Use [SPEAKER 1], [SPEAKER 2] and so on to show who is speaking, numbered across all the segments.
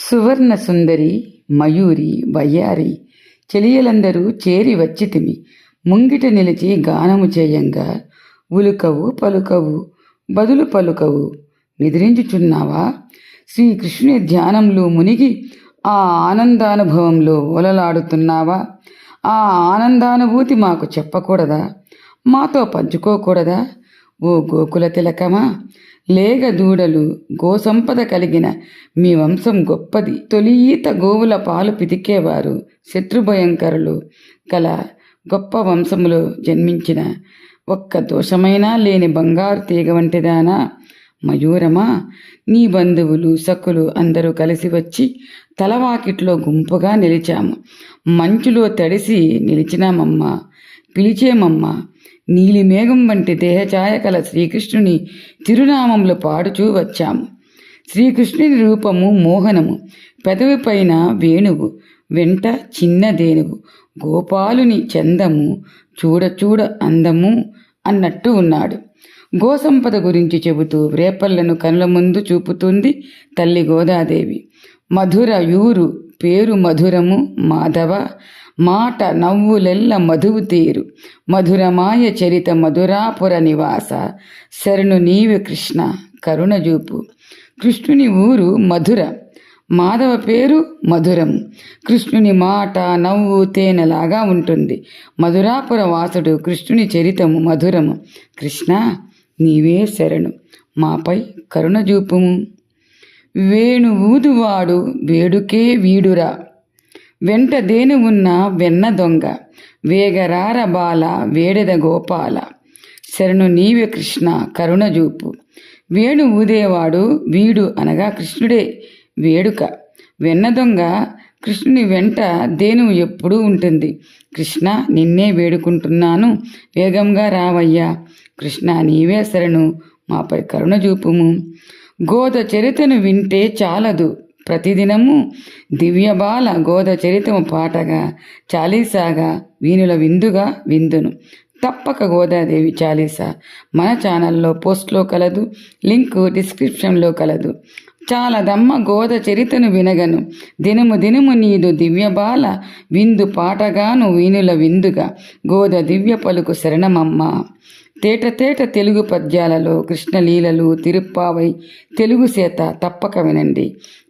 [SPEAKER 1] సువర్ణ సుందరి మయూరి వయ్యారి చెలియలందరూ చేరి వచ్చితిమి ముంగిట నిలిచి గానము చేయంగా ఉలుకవు పలుకవు బదులు పలుకవు నిద్రించుచున్నావా? శ్రీకృష్ణుని ధ్యానంలో మునిగి ఆ ఆనందానుభవంలో ఓలలాడుతున్నావా? ఆ ఆనందానుభూతి మాకు చెప్పకూడదా? మాతో పంచుకోకూడదా? ఓ గోకుల తిలకమా, లేగ దూడలు గోసంపద కలిగిన మీ వంశం గొప్పది. తొలి ఈత గోవుల పాలు పితికేవారు శత్రుభయంకరులు కల గొప్ప వంశములో జన్మించిన ఒక్క దోషమైనా లేని బంగారు తీగ వంటిదానా? మయూరమా, నీ బంధువులు సక్కులు అందరూ కలిసి వచ్చి తలవాకిట్లో గుంపుగా నిలిచాము. మంచులో తడిసి నిలిచినామమ్మా, పిలిచేమమ్మా. నీలిమేఘం వంటి దేహఛాయ కల శ్రీకృష్ణుని తిరునామములు పాడుచూ వచ్చాము. శ్రీకృష్ణుని రూపము మోహనము, పెదవి పైన వేణువు, వెంట చిన్న దేనువు, గోపాలుని చందము చూడ చూడ అందము అన్నట్టు ఉన్నాడు. గోసంపద గురించి చెబుతూ రేపళ్లను కనుల ముందు చూపుతుంది తల్లి గోదాదేవి. మధుర యూరు పేరు మధురము మాధవ, మాట నవ్వులెల్ల మధువు తీరు, మధురమాయ చరిత మధురాపుర నివాస, శరణు నీవు కృష్ణ కరుణజూపు. కృష్ణుని ఊరు మధుర, మాధవ పేరు మధురం. కృష్ణుని మాట నవ్వు తేనెలాగా ఉంటుంది. మధురాపుర వాసుడు కృష్ణుని చరితము మధురము. కృష్ణ నీవే శరణు, మాపై కరుణజూపుము. వేణు ఊదువాడు వేడుకే వీడురా, వెంట దేను ఉన్న వెన్న దొంగ, వేగరార బాల వేడెద గోపాల, శరణు నీవే కృష్ణ కరుణజూపు. వేణు ఊదేవాడు వీడు అనగా కృష్ణుడే వేడుక. వెన్న దొంగ కృష్ణుని వెంట దేనువు ఎప్పుడూ ఉంటుంది. కృష్ణ నిన్నే వేడుకుంటున్నాను, వేగంగా రావయ్యా. కృష్ణ నీవే శరణు, మాపై కరుణజూపుము. గోద చరితను వింటే చాలదు, ప్రతిదినము దివ్యబాల గోద చరితము పాటగా చాలీసాగా వీణుల విందుగా విందును. తప్పక గోదాదేవి చాలీసా మన ఛానల్లో పోస్ట్లో కలదు, లింకు డిస్క్రిప్షన్లో కలదు. చాలదమ్మ గోద చరితను వినగను, దినము దినము నీదు దివ్యబాల విందు పాటగాను వీణుల విందుగా, గోద దివ్య పలుకు శరణమమ్మ. తేట తేట తెలుగు పద్యాలలో కృష్ణలీలలు తిరుప్పావై తెలుగు సేత తప్పక వినండి.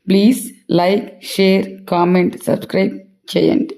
[SPEAKER 1] Please like, share, comment, subscribe చేయండి.